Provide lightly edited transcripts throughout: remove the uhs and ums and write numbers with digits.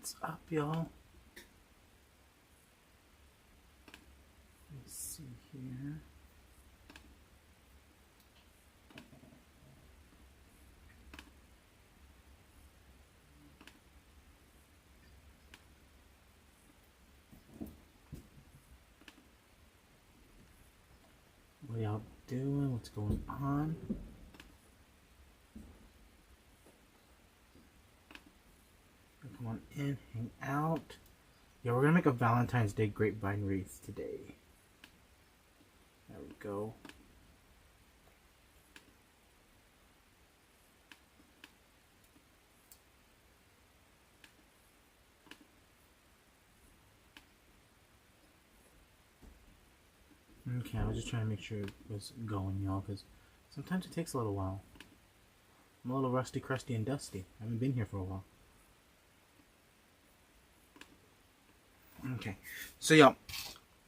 What's up, y'all? Let's see here. What y'all doing? What's going on? Come on in, hang out. Yeah, we're gonna make a Valentine's Day grapevine wreath today. There we go. Okay, I was just trying to make sure it was going, y'all, because sometimes it takes a little while. I'm a little rusty, crusty, and dusty. I haven't been here for a while. Okay, so y'all,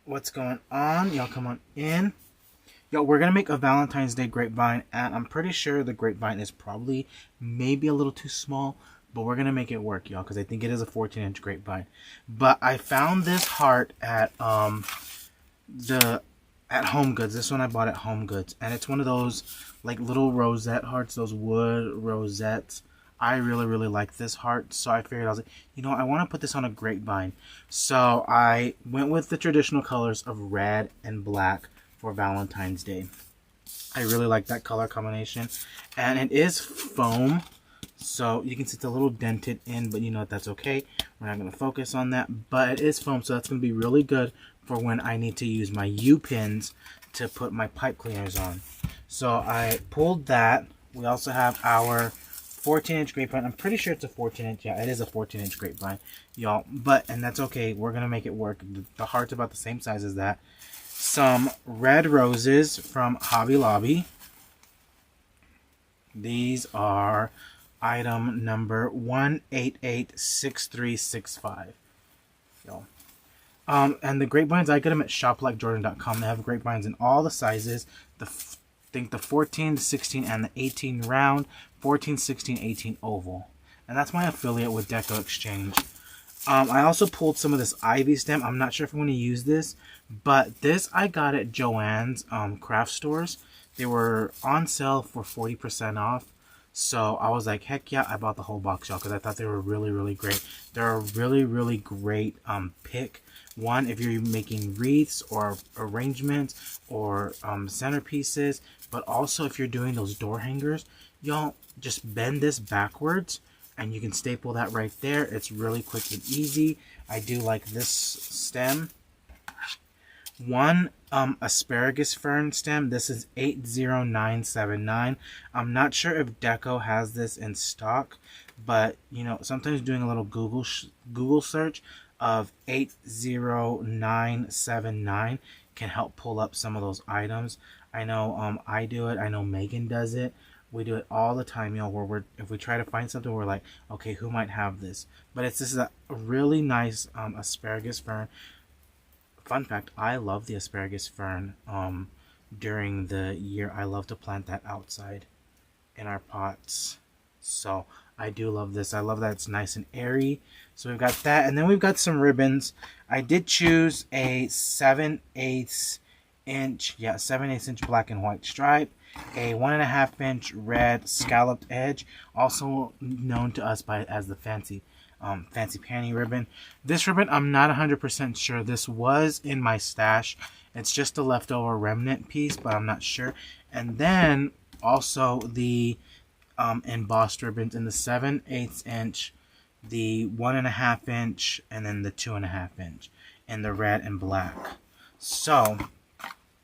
what's going on? Y'all come on in. Yo, we're gonna make a Valentine's Day grapevine, and I'm pretty sure the grapevine is probably maybe a little too small, but we're gonna make it work, y'all, because I think it is a 14-inch grapevine. But I found this heart at Home Goods. This one I bought at Home Goods, and it's one of those like little rosette hearts, those wood rosettes. I really like this heart, so I figured, I was like, you know, I want to put this on a grapevine. So I went with the traditional colors of red and black for Valentine's Day. I really like that color combination, and it is foam, so you can see it's a little dented in, but you know what, that's okay. We're not going to focus on that, but it is foam, so that's going to be really good for when I need to use my U-pins to put my pipe cleaners on. So I pulled that. We also have our 14-inch grapevine. I'm pretty sure it's a 14-inch. Yeah, it is a 14-inch grapevine, y'all. And that's okay. We're going to make it work. The heart's about the same size as that. Some red roses from Hobby Lobby. These are item number 1886365. Y'all. And the grapevines, I get them at shoplikeJordan.com. They have grapevines in all the sizes. I think the 14, the 16, and the 18 round, 14, 16, 18 oval. And that's my affiliate with DecoExchange. I also pulled some of this ivy stem. I'm not sure if I'm going to use this, but this I got at Joann's craft stores. They were on sale for 40% off. So I was like, heck yeah, I bought the whole box, y'all, because I thought they were really great. They're a really great pick. One, if you're making wreaths or arrangements or centerpieces, but also if you're doing those door hangers, y'all, just bend this backwards and you can staple that right there. It's really quick and easy. I do like this stem. One asparagus fern stem. This is 80979. I'm not sure if Deco has this in stock, but you know, sometimes doing a little Google search of 80979 can help pull up some of those items. I know I do it. I know Megan does it. We do it all the time, you know, where if we try to find something, we're like, okay, who might have this? But this is a really nice asparagus fern. Fun fact, I love the asparagus fern during the year. I love to plant that outside in our pots. So I do love this. I love that it's nice and airy. So we've got that. And then we've got some ribbons. I did choose a 7/8 inch, yeah, 7/8 inch black and white stripe. A 1.5 inch red scalloped edge, also known to us as the fancy panty ribbon. This ribbon, I'm not 100% sure. This was in my stash. It's just a leftover remnant piece, but I'm not sure. And then also the embossed ribbons in the 7/8 inch, the 1.5 inch, and then the 2.5 inch in the red and black. So,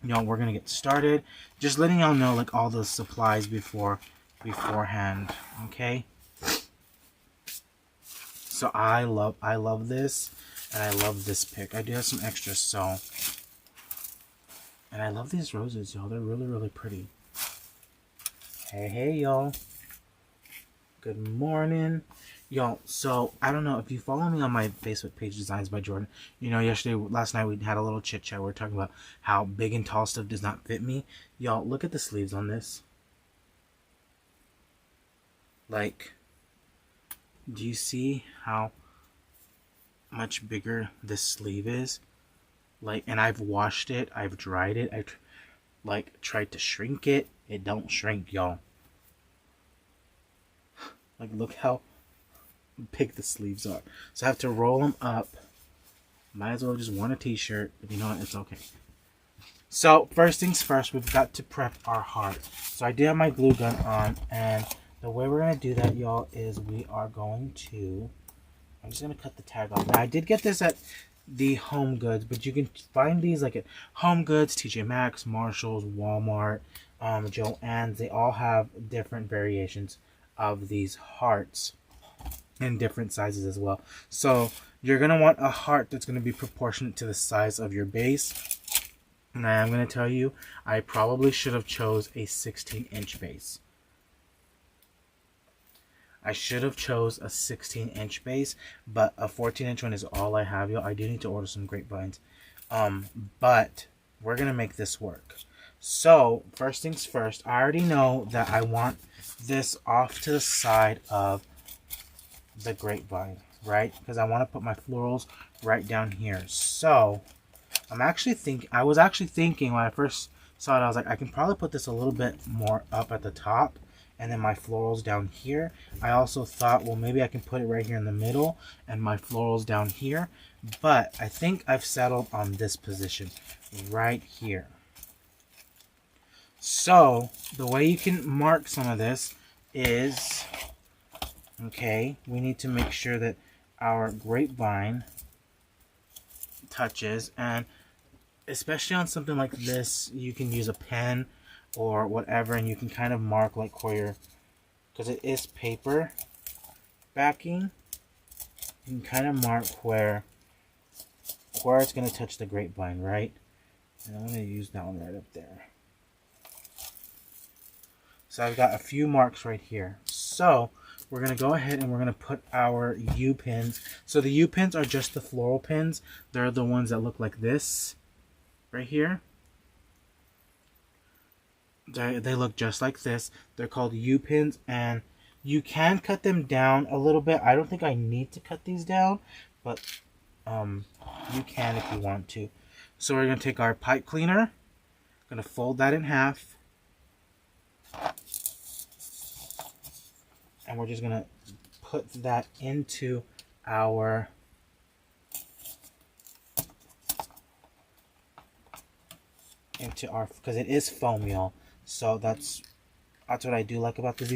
y'all, we're gonna get started. Just letting y'all know like all the supplies beforehand. Okay. So I love this, and I love this pick. I do have some extras, so, and I love these roses, y'all. They're really pretty. Hey y'all. Good morning, y'all. So I don't know if you follow me on my Facebook page, Designs by Jordan. You know, last night we had a little chit chat. We were talking about how big and tall stuff does not fit me. Y'all, look at the sleeves on this. Like, do you see how much bigger this sleeve is. Like, and I've washed it, I've dried it, I've like tried to shrink it. It don't shrink, y'all. Like, look how big the sleeves are. So I have to roll them up. Might as well just worn a t-shirt, but you know what, it's okay. So first things first, we've got to prep our heart. So I did have my glue gun on, and the way we're gonna do that, y'all, is we are going to, I'm just gonna cut the tag off. Now I did get this at the Home Goods, but you can find these like at Home Goods, TJ Maxx, Marshalls, Walmart, Joann's. They all have different variations of these hearts in different sizes as well. So you're going to want a heart that's going to be proportionate to the size of your base. And I'm going to tell you, I probably should have chose a 16-inch base. I should have chose a 16-inch base, but a 14-inch one is all I have, y'all. I do need to order some grapevines. But we're going to make this work. So first things first, I already know that I want this off to the side of the grapevine, right? Because I want to put my florals right down here. So I was actually thinking when I first saw it, I was like, I can probably put this a little bit more up at the top and then my florals down here. I also thought, well, maybe I can put it right here in the middle and my florals down here. But I think I've settled on this position right here. So the way you can mark some of this is, okay, we need to make sure that our grapevine touches, and especially on something like this, you can use a pen or whatever, and you can kind of mark like where you're, because it is paper backing, you can kind of mark where it's going to touch the grapevine, right? And I'm going to use that one right up there. So I've got a few marks right here. So we're going to go ahead and we're going to put our U-pins. So the U-pins are just the floral pins. They're the ones that look like this right here. They look just like this. They're called U-pins, and you can cut them down a little bit. I don't think I need to cut these down, but you can if you want to. So we're going to take our pipe cleaner, going to fold that in half, and we're just going to put that into our because it is foam, y'all. So that's what I do like about this.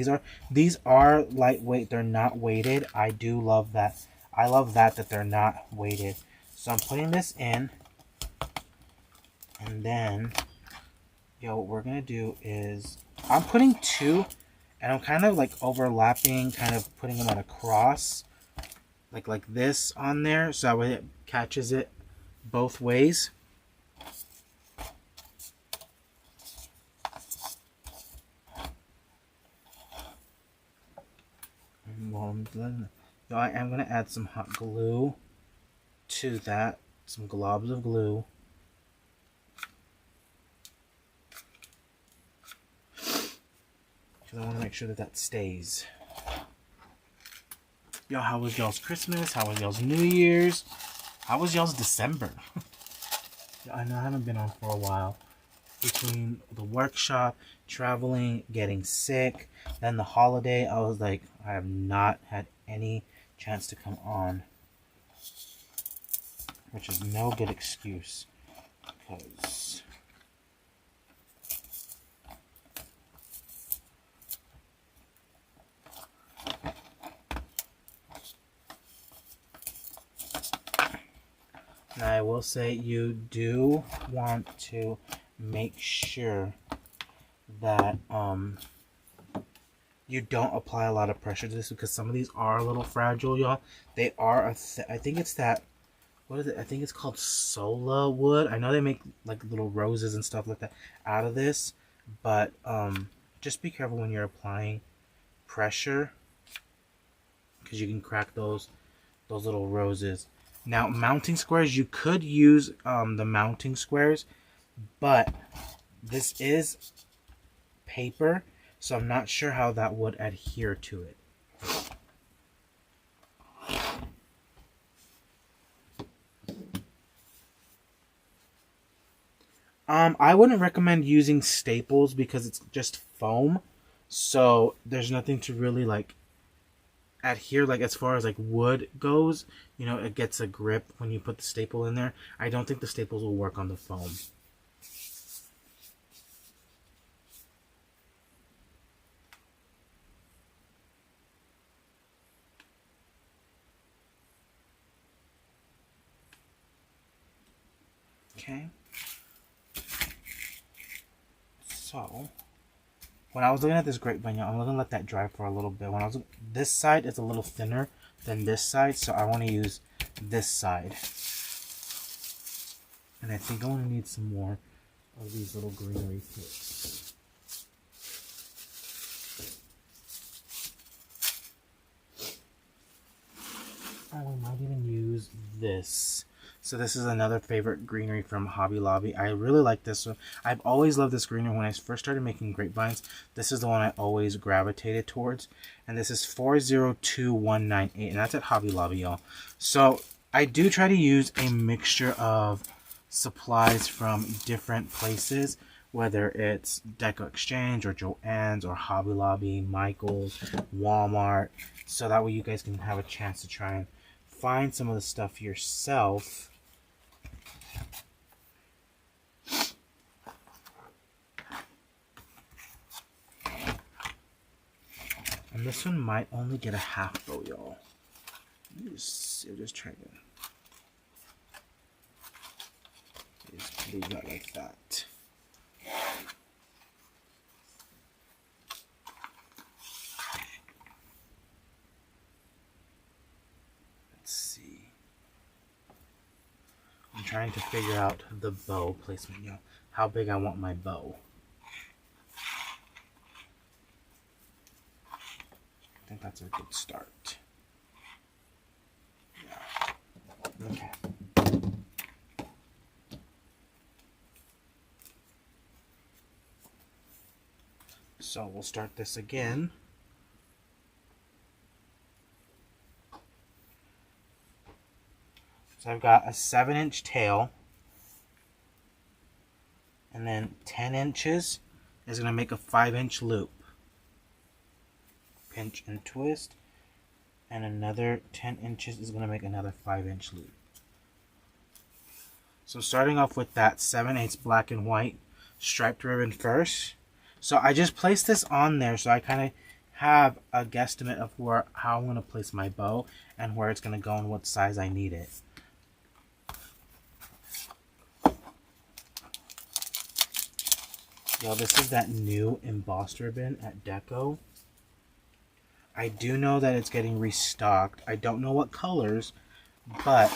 These are lightweight. They're not weighted. I do love that. I love that they're not weighted. So I'm putting this in, and then, yo, what we're gonna do is I'm putting two, and I'm kind of like overlapping, kind of putting them at a cross, like this on there, so that way it catches it both ways. I am going to add some hot glue to that, some globs of glue. Because I want to make sure that stays. Y'all, how was y'all's Christmas? How was y'all's New Year's? How was y'all's December? I know I haven't been on for a while. Between the workshop, traveling, getting sick, then the holiday, I was like, I have not had any chance to come on, which is no good excuse, because now I will say you do want to make sure that you don't apply a lot of pressure to this, because some of these are a little fragile, y'all. They are I think it's that, what is it? I think it's called Sola wood. I know they make like little roses and stuff like that out of this, but just be careful when you're applying pressure, because you can crack those little roses. Now, mounting squares, you could use the mounting squares, but this is paper, so I'm not sure how that would adhere to it. I wouldn't recommend using staples because it's just foam. So there's nothing to really like adhere, like as far as like wood goes. You know, it gets a grip when you put the staple in there. I don't think the staples will work on the foam. Okay. So when I was looking at this grapevine, I'm gonna let that dry for a little bit. When I was this side is a little thinner than this side, so I want to use this side. And I think I'm gonna need some more of these little greenery picks. And we might even use this. So this is another favorite greenery from Hobby Lobby. I really like this one. I've always loved this greenery. When I first started making grapevines, this is the one I always gravitated towards. And this is 402198, and that's at Hobby Lobby, y'all. So I do try to use a mixture of supplies from different places, whether it's DecoExchange or Joann's or Hobby Lobby, Michael's, Walmart, so that way you guys can have a chance to try and find some of the stuff yourself. And this one might only get a half bow, y'all. Just try to just leave that like that. Let's see. I'm trying to figure out the bow placement, y'all. How big I want my bow. I think that's a good start. Yeah. Okay. So we'll start this again. So I've got a 7-inch tail, and then 10 inches is going to make a 5-inch loop. Pinch and twist, and another 10 inches is going to make another 5-inch loop. So starting off with that 7/8 black and white striped ribbon first. So I just placed this on there so I kind of have a guesstimate of how I'm going to place my bow and where it's going to go and what size I need it. Yo, this is that new embossed ribbon at Deco. I do know that it's getting restocked. I don't know what colors, but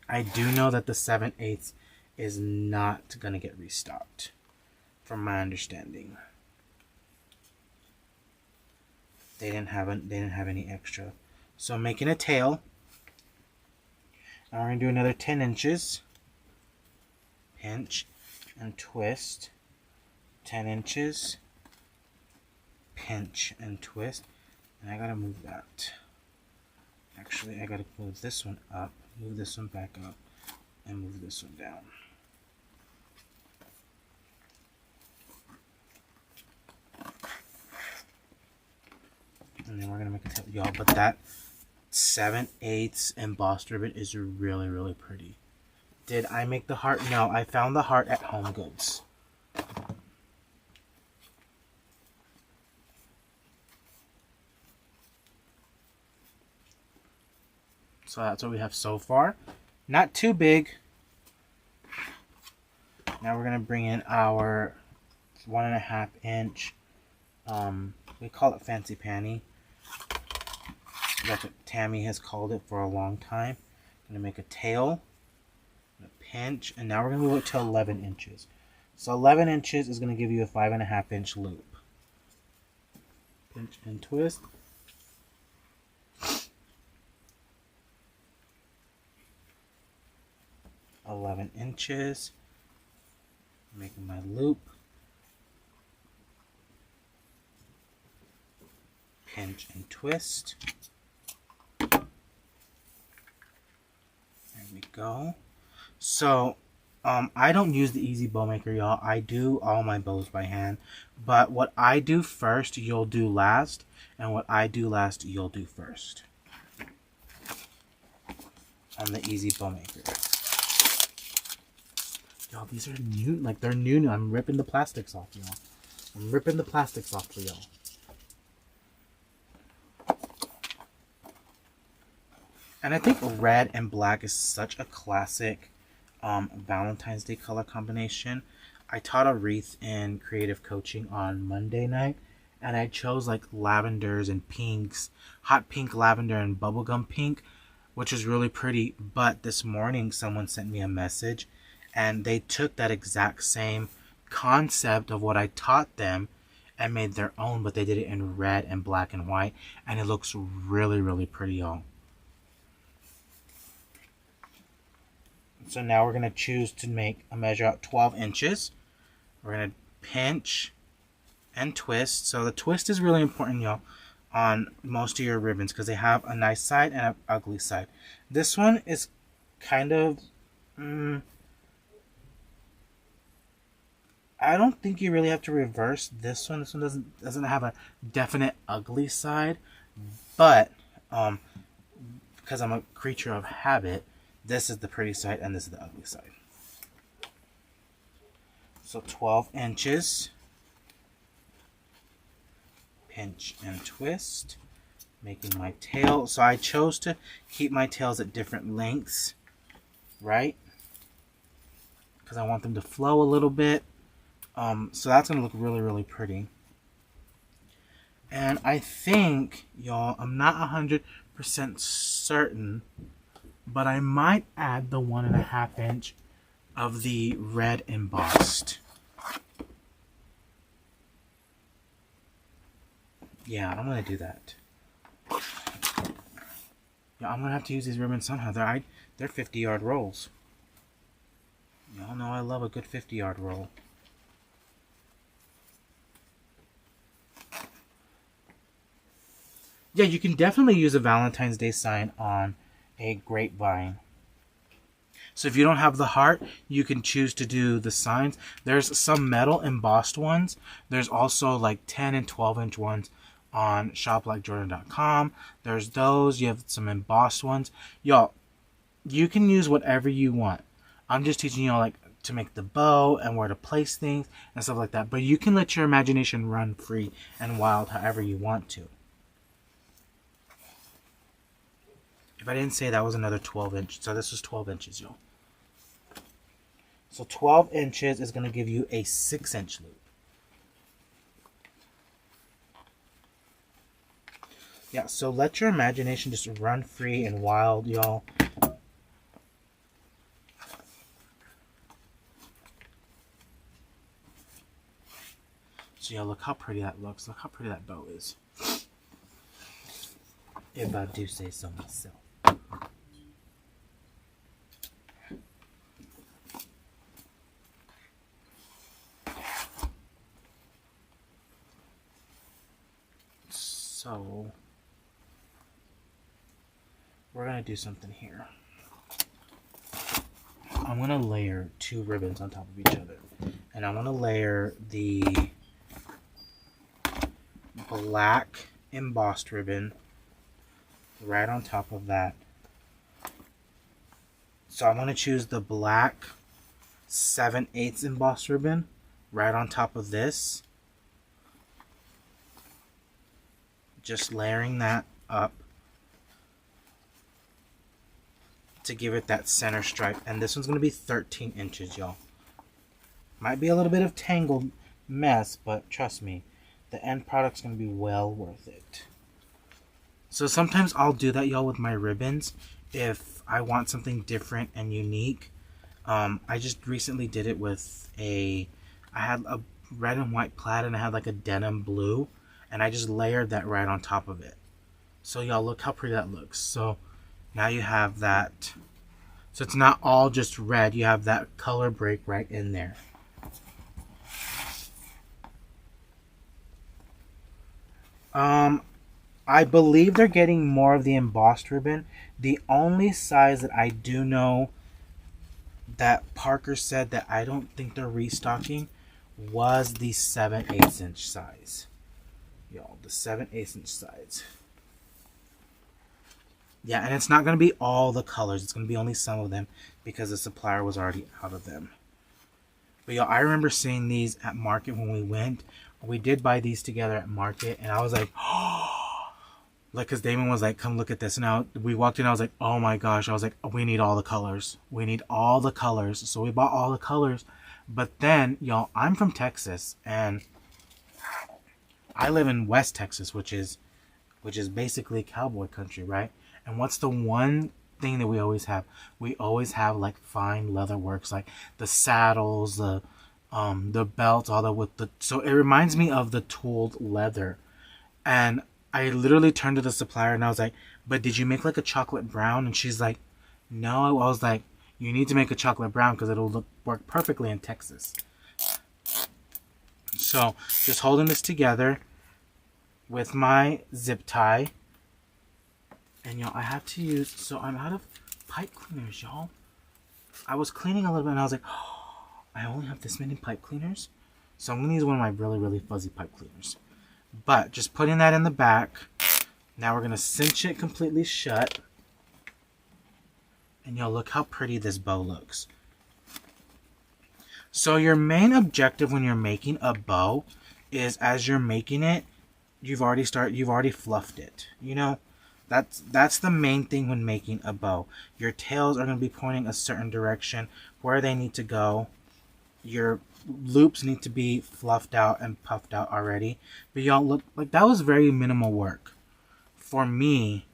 I do know that the 7/8 is not going to get restocked, from my understanding. They didn't have any extra. So I'm making a tail. Now we're going to do another 10 inches. Pinch and twist. 10 inches. Pinch and twist. And I gotta move that. Actually, I gotta move this one up, move this one back up, and move this one down. And then we're gonna make a tail, y'all. But that 7/8 embossed ribbon is really, really pretty. Did I make the heart? No, I found the heart at Home Goods. So that's what we have so far. Not too big. Now we're going to bring in our 1.5 inch, we call it fancy panty. That's what Tammy has called it for a long time. I'm going to make a tail, a pinch, and now we're going to move it to 11 inches. So 11 inches is going to give you a 5.5 inch loop. Pinch and twist. 11 inches, making my loop, pinch and twist. There we go. So I don't use the Easy Bow Maker, y'all. I do all my bows by hand. But what I do first, you'll do last. And what I do last, you'll do first. On the Easy Bow Maker. Y'all, these are new. Like, they're new. I'm ripping the plastics off, y'all. I'm ripping the plastics off for y'all. And I think red and black is such a classic Valentine's Day color combination. I taught a wreath in creative coaching on Monday night, and I chose like lavenders and pinks, hot pink lavender and bubblegum pink, which is really pretty. But this morning someone sent me a message, and they took that exact same concept of what I taught them and made their own, but they did it in red and black and white, and it looks really, really pretty, y'all. So now we're going to choose to make a measure out 12 inches. We're going to pinch and twist. So the twist is really important, y'all, on most of your ribbons because they have a nice side and an ugly side. This one is kind of... I don't think you really have to reverse this one. This one doesn't have a definite ugly side. But because I'm a creature of habit, this is the pretty side and this is the ugly side. So 12 inches. Pinch and twist. Making my tail. So I chose to keep my tails at different lengths. Right? Because I want them to flow a little bit. So that's going to look really, really pretty. And I think, y'all, I'm not 100% certain, but I might add the 1.5 inch of the red embossed. Yeah, I'm going to do that. Yeah, I'm going to have to use these ribbons somehow. They're 50-yard rolls. Y'all know I love a good 50-yard roll. Yeah, you can definitely use a Valentine's Day sign on a grapevine. So if you don't have the heart, you can choose to do the signs. There's some metal embossed ones. There's also like 10 and 12 inch ones on shoplikejordan.com. There's those. You have some embossed ones. Y'all, you can use whatever you want. I'm just teaching y'all like to make the bow and where to place things and stuff like that. But you can let your imagination run free and wild however you want to. If I didn't say that was another 12 inch, so this was 12 inches, y'all. So 12 inches is going to give you a 6-inch loop. Yeah, so let your imagination just run free and wild, y'all. So y'all, look how pretty that looks. Look how pretty that bow is. If I do say so myself. So we're going to do something here. I'm going to layer 2 ribbons on top of each other. And I'm going to layer the black embossed ribbon right on top of that. So I'm going to choose the black 7/8 embossed ribbon right on top of this. Just layering that up to give it that center stripe. And this one's going to be 13 inches, y'all. Might be a little bit of tangled mess, but trust me, the end product's going to be well worth it. So sometimes I'll do that, y'all, with my ribbons if I want something different and unique. I just recently did it with I had a red and white plaid and I had like a denim blue, and I just layered that right on top of it. So y'all, look how pretty that looks. So now you have that. So it's not all just red. You have that color break right in there. I believe they're getting more of the embossed ribbon. The only size that I do know that Parker said that I don't think they're restocking was the 7/8 inch size. Y'all, the 7/8 inch size. Yeah, and it's not going to be all the colors. It's going to be only some of them because the supplier was already out of them. But y'all, I remember seeing these at Market when we went. We did buy these together at Market, and I was like, oh, like, because Damon was like, come look at this. And now we walked in, I was like, oh my gosh. I was like, we need all the colors. We need all the colors. So we bought all the colors. But then, y'all, I'm from Texas, and I live in West Texas, which is basically cowboy country, right? And what's the one thing that we always have? We always have like fine leather works, like the saddles, the belts, all that with the. So it reminds me of the tooled leather. And I literally turned to the supplier and I was like, "But did you make like a chocolate brown?" And she's like, "No." I was like, "You need to make a chocolate brown because it'll work perfectly in Texas." So just holding this together with my zip tie. And y'all, I have to use, so I'm out of pipe cleaners, y'all. I was cleaning a little bit and I was like, oh, I only have this many pipe cleaners. So I'm going to use one of my really, really fuzzy pipe cleaners. But just putting that in the back. Now we're going to cinch it completely shut. And y'all, look how pretty this bow looks. So your main objective when you're making a bow is as you're making it, you've already fluffed it. You know? That's the main thing when making a bow. Your tails are going to be pointing a certain direction where they need to go. Your loops need to be fluffed out and puffed out already. But y'all, look, like that was very minimal work for me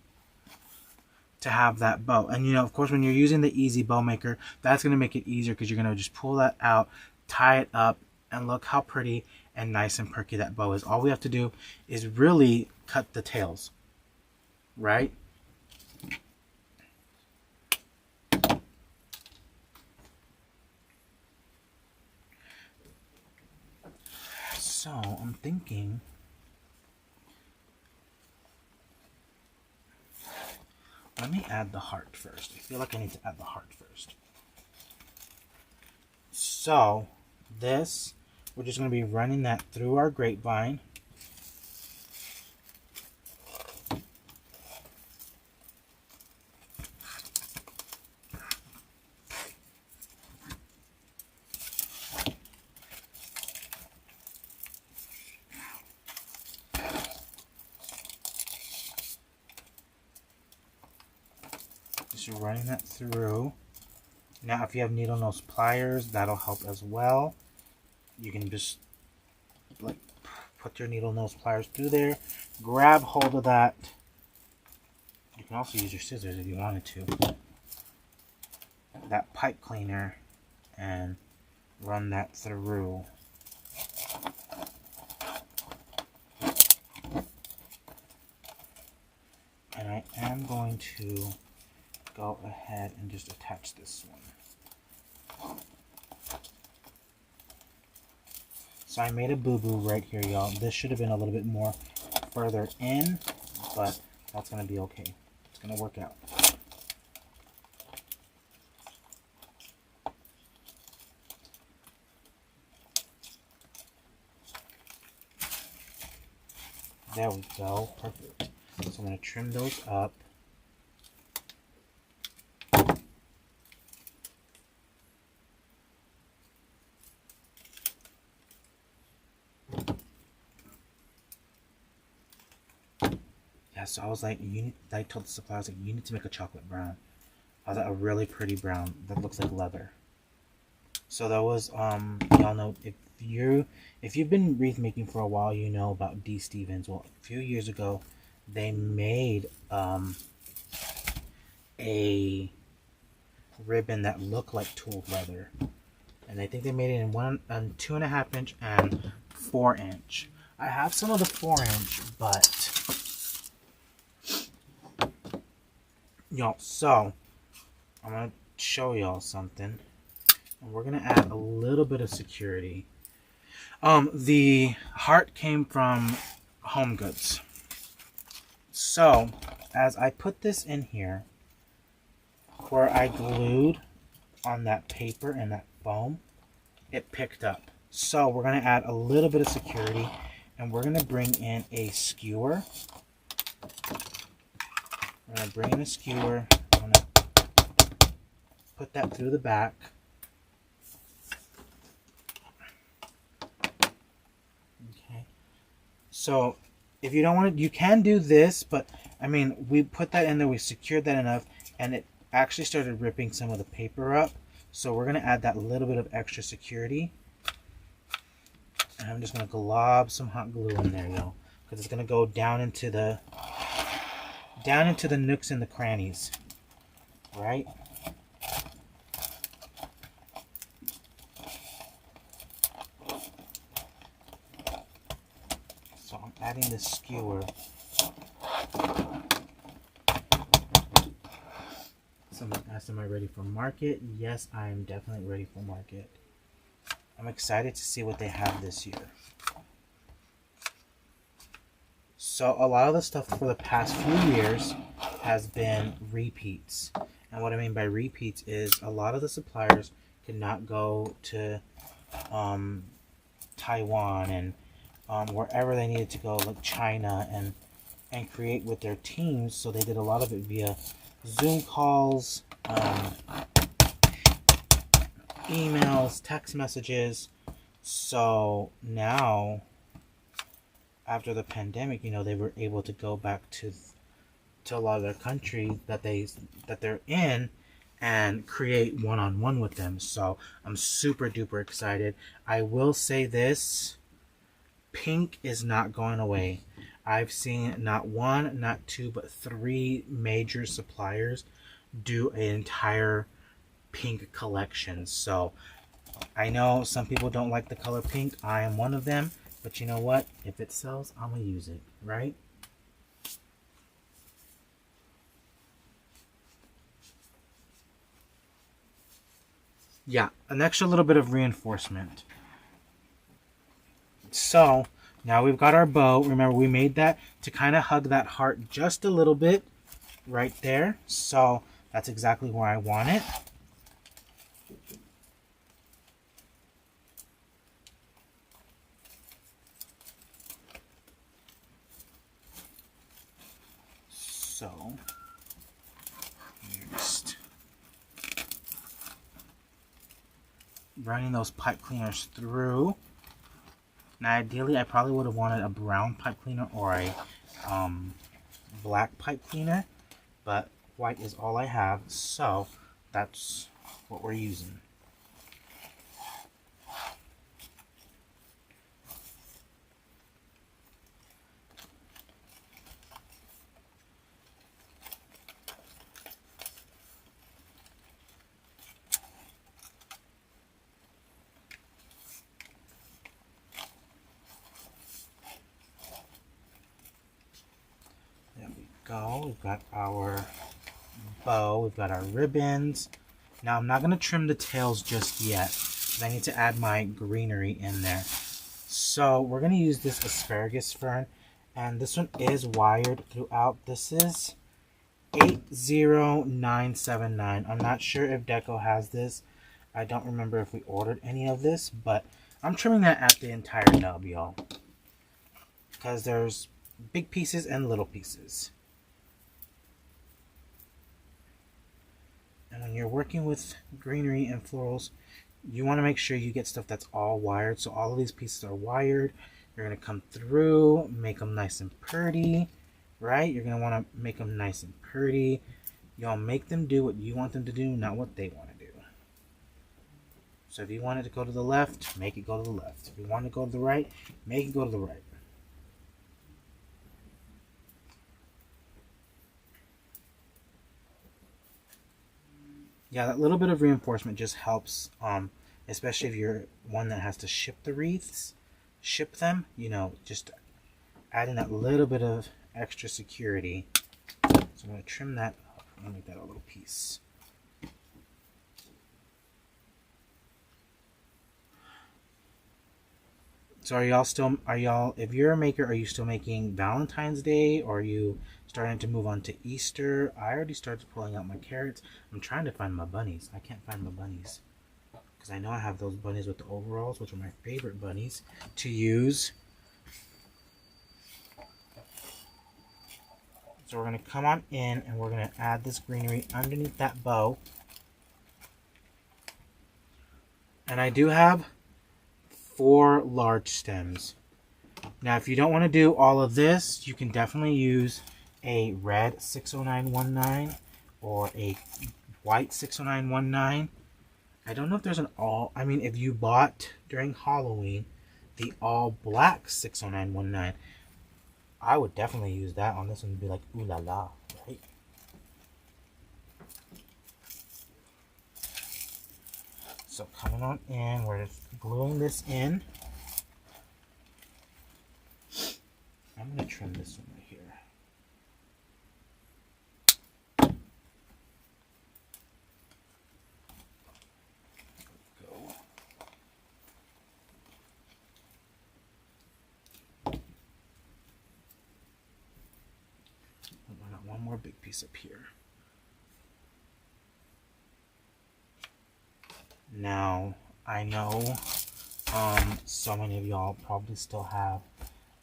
to have that bow. And you know, of course, when you're using the Easy Bow Maker, that's going to make it easier because you're going to just pull that out, tie it up, and look how pretty and nice and perky that bow is. All we have to do is really cut the tails. Right? So I'm thinking let me add the heart first. I feel like I need to add the heart first. So this, we're just going to be running that through our grapevine. Just running that through. Now if you have needle nose pliers, that'll help as well. You can just like put your needle nose pliers through there, grab hold of that. You can also use your scissors if you wanted to. That pipe cleaner and run that through. And I am going to go ahead and just attach this one. So I made a boo-boo right here, y'all. This should have been a little bit more further in, but that's going to be okay. It's going to work out. There we go. Perfect. So I'm going to trim those up. So I was like, I told the supplier, I was like, you need to make a chocolate brown. I was like, a really pretty brown that looks like leather. So that was, y'all know, if you've been wreath making for a while, you know about D. Stevens. Well, a few years ago, they made a ribbon that looked like tooled leather. And I think they made it in 2.5 inch and 4 inch. I have some of the 4 inch, but y'all, so I'm gonna show y'all something, and we're gonna add a little bit of security. The heart came from Home Goods. So as I put this in here, where I glued on that paper and that foam, it picked up. So we're going to add a little bit of security, and we're going to bring in a skewer. I'm going to bring in a skewer. I'm going to put that through the back. Okay. So if you don't want to, you can do this, but I mean, we put that in there, we secured that enough, and it actually started ripping some of the paper up. So we're going to add that little bit of extra security. And I'm just going to glob some hot glue in there, y'all, because it's going to go down into the nooks and the crannies, right? So I'm adding the skewer. Someone asked, am I ready for market? Yes, I am definitely ready for market. I'm excited to see what they have this year. So a lot of the stuff for the past few years has been repeats. And what I mean by repeats is a lot of the suppliers could not go to Taiwan and wherever they needed to go, like China, and create with their teams. So they did a lot of it via Zoom calls, emails, text messages. So now, after the pandemic, you know, they were able to go back to a lot of their country that they're in and create one-on-one with them. So I'm super duper excited. I will say this, pink is not going away. I've seen not one, not two, but 3 major suppliers do an entire pink collection. So I know some people don't like the color pink. I am one of them. But you know what? If it sells, I'm going to use it, right? Yeah, an extra little bit of reinforcement. So now we've got our bow. Remember, we made that to kind of hug that heart just a little bit right there. So that's exactly where I want it. So just running those pipe cleaners through. Now ideally I probably would have wanted a brown pipe cleaner or a black pipe cleaner, but white is all I have, so that's what we're using. There we go. We've got our bow, we've got our ribbons. Now I'm not going to trim the tails just yet, because I need to add my greenery in there. So we're going to use this asparagus fern, and this one is wired throughout. This is 80979. I'm not sure if Deco has this. I don't remember if we ordered any of this, but I'm trimming that at the entire nub, y'all, because there's big pieces and little pieces. And when you're working with greenery and florals, you want to make sure you get stuff that's all wired. So all of these pieces are wired. You're going to come through, make them nice and pretty, right? You're going to want to make them nice and pretty. Y'all make them do what you want them to do, not what they want to do. So if you want it to go to the left, make it go to the left. If you want it to go to the right, make it go to the right. Yeah, that little bit of reinforcement just helps, especially if you're one that has to ship the wreaths, ship them, you know, just adding that little bit of extra security. So I'm going to trim that up and make that a little piece. So if you're a maker, are you still making Valentine's Day, or are you starting to move on to Easter? I already started pulling out my carrots. I'm trying to find my bunnies. I can't find my bunnies. Because I know I have those bunnies with the overalls, which are my favorite bunnies to use. So we're going to come on in and we're going to add this greenery underneath that bow. And I do have 4 large stems. Now, if you don't want to do all of this, you can definitely use a red 60919 or a white 60919. I don't know if there's an all... I mean, if you bought during Halloween the all black 60919, I would definitely use that on this one and be like, ooh la la, right? So coming on in, we're just gluing this in. I'm going to trim this one right here. Go. I got one more big piece up here. Now, I know so many of y'all probably still have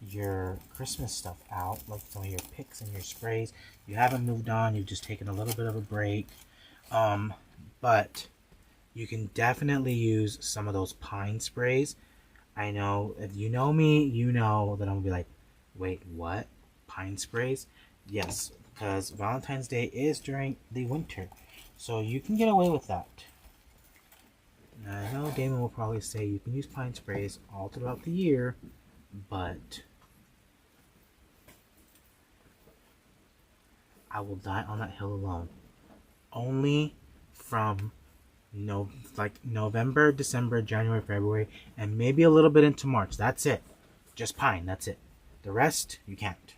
your Christmas stuff out, like some of your picks and your sprays. You haven't moved on, you've just taken a little bit of a break. But you can definitely use some of those pine sprays. I know, if you know me, you know that I'm going to be like, wait, what? Pine sprays? Yes, because Valentine's Day is during the winter. So you can get away with that. Now, I know Damon will probably say you can use pine sprays all throughout the year, but I will die on that hill alone. Only from November, December, January, February, and maybe a little bit into March. That's it. Just pine, that's it. The rest, you can't.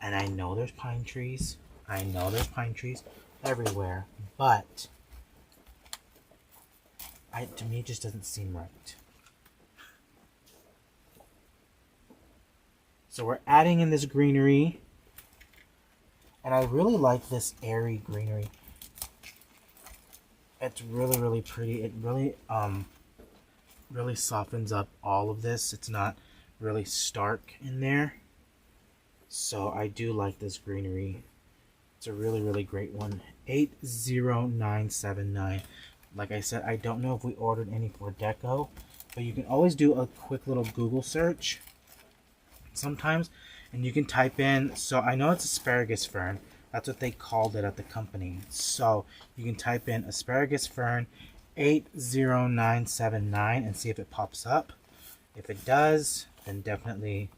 And I know there's pine trees. I know there's pine trees everywhere, but to me, it just doesn't seem right. So we're adding in this greenery. And I really like this airy greenery. It's really, really pretty. It really, really softens up all of this. It's not really stark in there. So I do like this greenery. It's a really, really great one. 80979. Like I said, I don't know if we ordered any for Deco, but you can always do a quick little Google search sometimes, and you can type in, so I know it's asparagus fern. That's what they called it at the company. So you can type in asparagus fern 80979 and see if it pops up. If it does, then definitely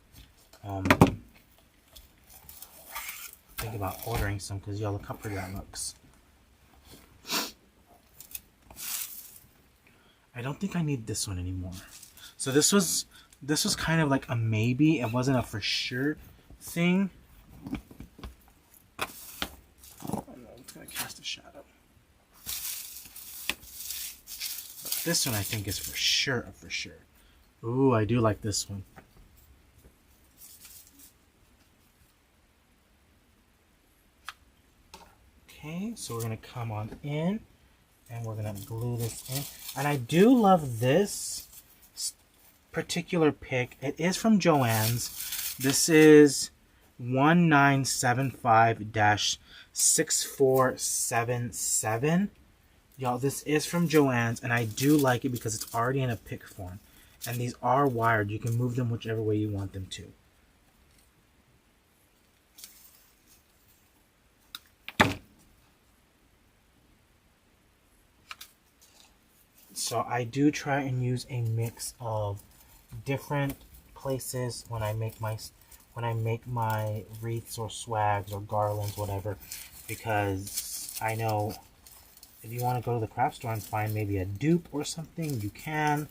think about ordering some, because y'all look how pretty that looks. I don't think I need this one anymore. So this was kind of like a maybe. It wasn't a for sure thing. Oh no, it's gonna cast a shadow. But this one I think is for sure. Ooh, I do like this one. Okay, so we're gonna come on in and we're gonna glue this in. And I do love this particular pick. It is from Joann's. This is 1975-6477. Y'all, this is from Joann's, and I do like it because it's already in a pick form. And these are wired. You can move them whichever way you want them to. So I do try and use a mix of different places when I make my wreaths or swags or garlands, whatever, because I know if you want to go to the craft store and find maybe a dupe or something, you can.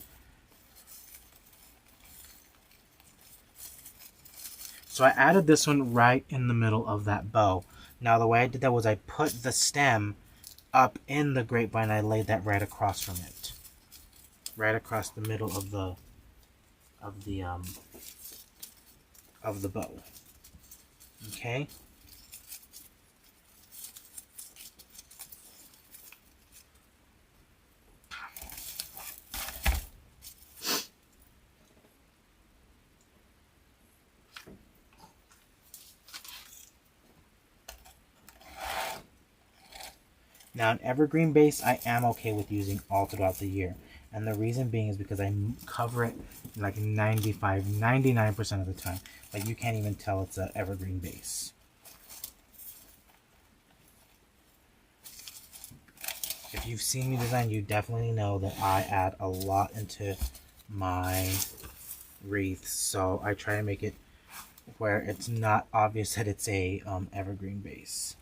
So I added this one right in the middle of that bow. Now the way I did that was I put the stem up in the grapevine. I laid that right across from it. right across the middle of the bow. Okay. Now, an evergreen base, I am okay with using all throughout the year. And the reason being is because I cover it like 95, 99% of the time. Like, you can't even tell it's an evergreen base. If you've seen me design, you definitely know that I add a lot into my wreaths. So I try to make it where it's not obvious that it's a evergreen base.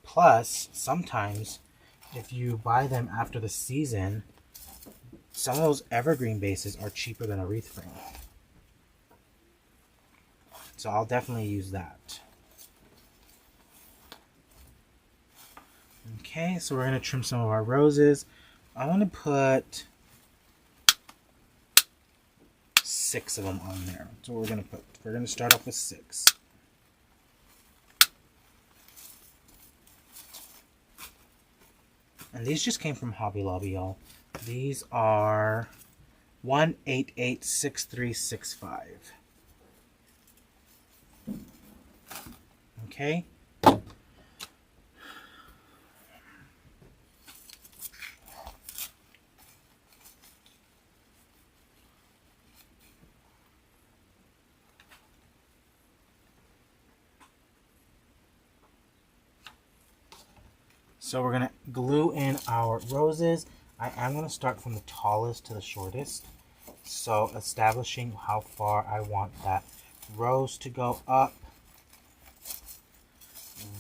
Plus, sometimes if you buy them after the season, some of those evergreen bases are cheaper than a wreath frame. So I'll definitely use that. Okay, so we're going to trim some of our roses. I want to put 6 of them on there. So we're going to put. We're going to start off with 6. And these just came from Hobby Lobby, y'all. These are 1886365. Okay. So we're going to glue in our roses. I am going to start from the tallest to the shortest. So establishing how far I want that rose to go up.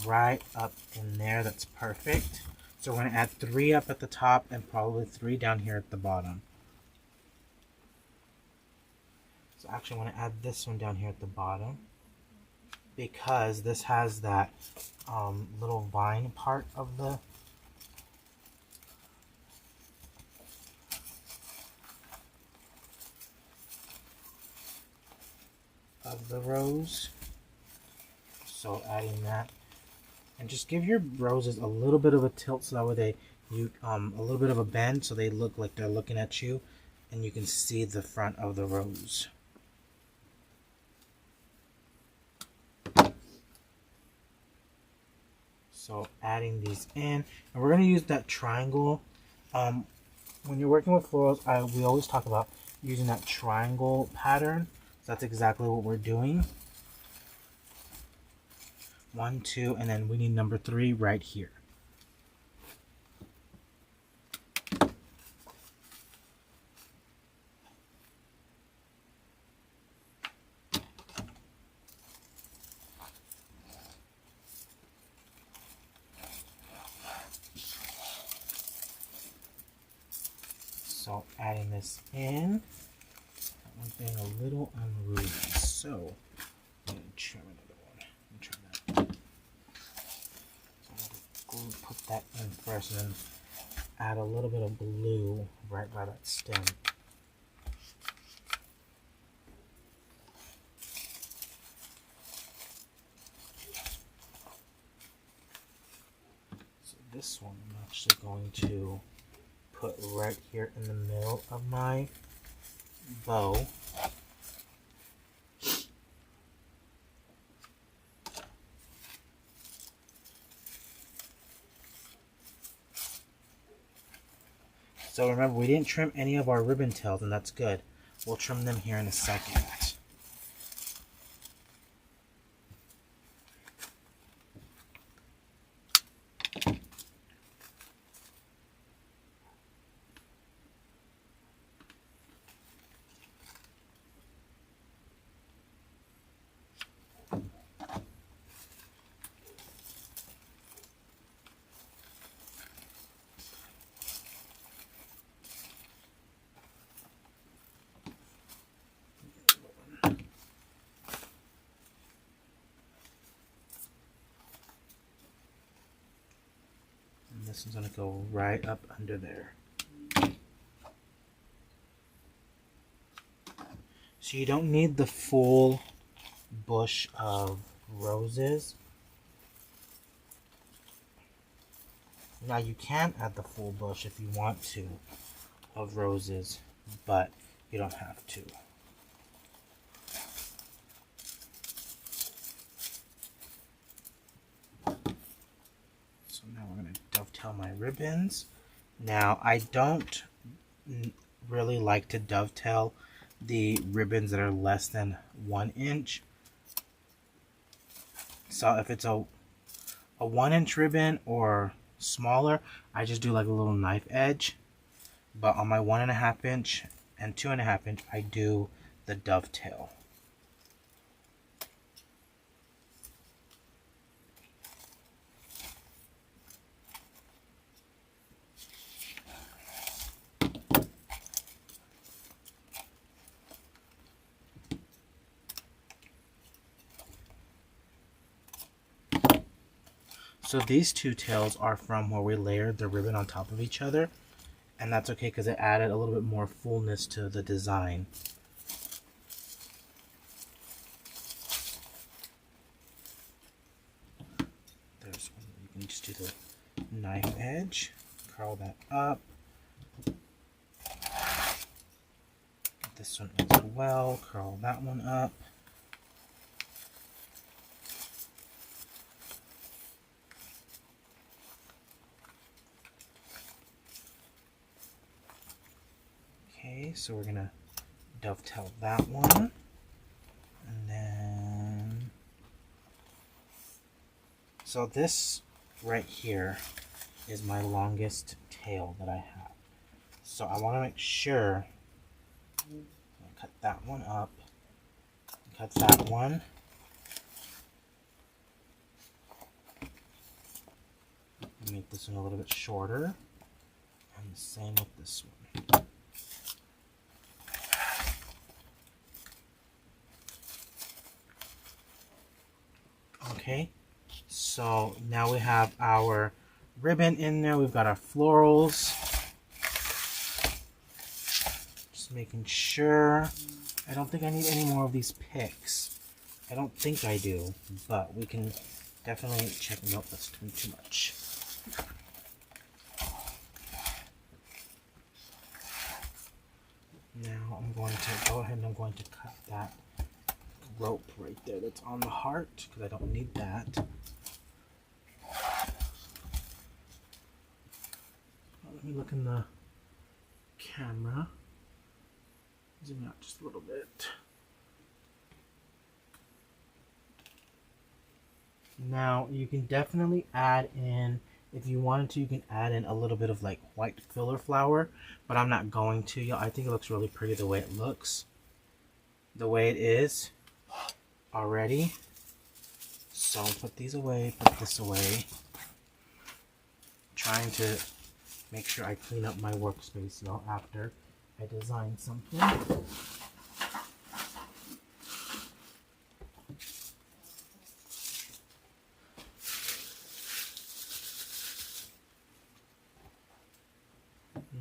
Right up in there. That's perfect. So we're going to add 3 up at the top and probably 3 down here at the bottom. So actually I want to add this one down here at the bottom, because this has that little vine part of the rose. So adding that, and just give your roses a little bit of a tilt so that way a little bit of a bend so they look like they're looking at you and you can see the front of the rose. So adding these in, and we're going to use that triangle. When you're working with florals, we always talk about using that triangle pattern. So that's exactly what we're doing. 1, 2, and then we need number 3 right here. So adding this in, that one's being a little unruly. So I'm going to trim another one. Trim that. So I'm going to put that in first and then add a little bit of blue right by that stem. So this one I'm actually going to put right here in the middle of my bow. So remember, we didn't trim any of our ribbon tails, and that's good. We'll trim them here in a second. This one's going to go right up under there. So you don't need the full bush of roses. Now you can add the full bush if you want to of roses, but you don't have to. So now we're going to dovetail my ribbons. Now I don't really like to dovetail the ribbons that are less than 1 inch. So if it's a 1 inch ribbon or smaller, I just do like a little knife edge. But on my 1.5 inch and 2.5 inch, I do the dovetail. So these two tails are from where we layered the ribbon on top of each other. And that's okay because it added a little bit more fullness to the design. There's one. You can just do the knife edge, curl that up. This one as well, curl that one up. Okay, so we're gonna dovetail that one, and then so this right here is my longest tail that I have. So I want to make sure I cut that one up, cut that one, make this one a little bit shorter, and the same with this one. Okay, so now we have our ribbon in there. We've got our florals. Just making sure. I don't think I need any more of these picks. I don't think I do, but we can definitely check. Nope, that's too much. Now I'm going to go ahead and I'm going to cut that rope right there that's on the heart because I don't need that. Let me look in the camera. Zoom out just a little bit. Now you can definitely add in, if you wanted to, you can add in a little bit of like white filler flower, but I'm not going to. Y'all, I think it looks really pretty the way it looks, the way it is already. So put these away, put this away. Trying to make sure I clean up my workspace though after I design something.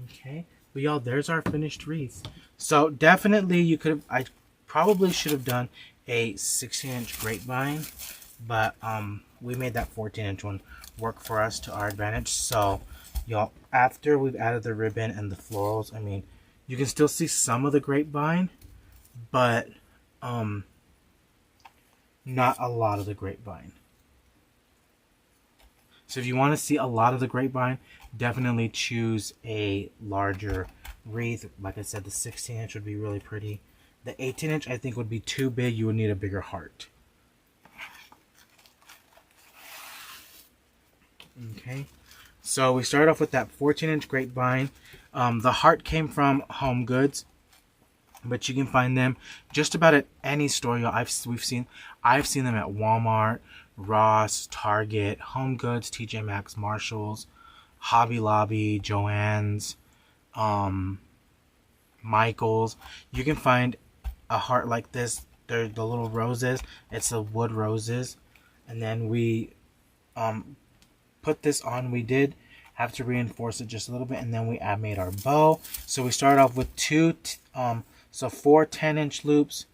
Okay, but y'all, there's our finished wreath. So definitely you could have, I probably should have done a 16-inch grapevine, but we made that 14-inch one work for us to our advantage. So y'all, after we've added the ribbon and the florals, I mean, you can still see some of the grapevine, but not a lot of the grapevine. So if you want to see a lot of the grapevine, definitely choose a larger wreath. Like I said, the 16-inch would be really pretty. The 18-inch I think would be too big. You would need a bigger heart. Okay, so we started off with that 14-inch grapevine. The heart came from Home Goods, but you can find them just about at any store. I've seen them at Walmart, Ross, Target, Home Goods, TJ Maxx, Marshalls, Hobby Lobby, Joann's, Michael's. You can find a heart like this. They're the little roses. It's the wood roses, and then we put this on. We did have to reinforce it just a little bit, and then we made our bow. So we started off with two So 4 10-inch loops,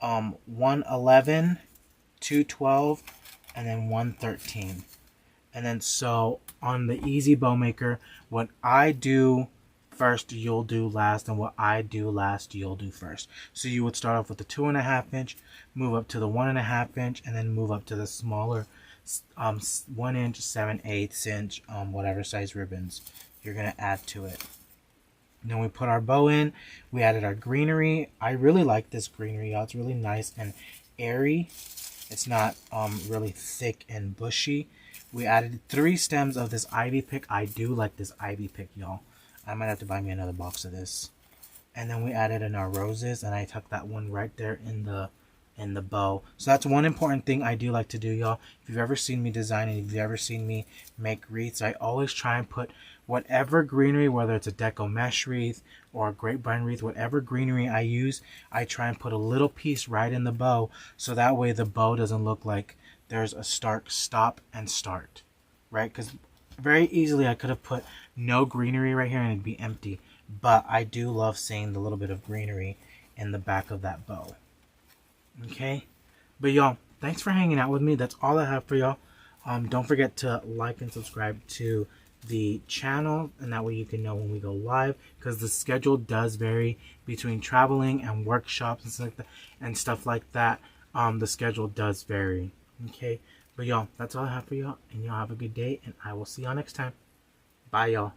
1 11, 2 12, and then 1 13. And then so on the Easy Bow Maker, what I do first, you'll do last, and what I do last, you'll do first. So you would start off with the 2.5 inch, move up to the 1.5 inch, and then move up to the smaller 1 inch, 7/8 inch, whatever size ribbons you're gonna add to it. Then we put our bow in. We added our greenery. I really like this greenery, y'all. It's really nice and airy. It's not really thick and bushy. We added 3 stems of this ivy pick. I do like this ivy pick, y'all. I might have to buy me another box of this. And then we added in our roses, and I tucked that one right there in the bow. So that's one important thing I do like to do, y'all. If you've ever seen me design and if you've ever seen me make wreaths, I always try and put whatever greenery, whether it's a Deco mesh wreath or a grapevine wreath, whatever greenery I use, I try and put a little piece right in the bow, so that way the bow doesn't look like there's a stark stop and start, right? Because very easily I could have put no greenery right here and it'd be empty, but I do love seeing the little bit of greenery in the back of that bow. Okay, but y'all, thanks for hanging out with me. That's all I have for y'all. Don't forget to like and subscribe to the channel, and that way you can know when we go live, because the schedule does vary between traveling and workshops and stuff like that. The schedule does vary. Okay, but y'all, that's all I have for y'all, and y'all have a good day, and I will see y'all next time. Bye, y'all.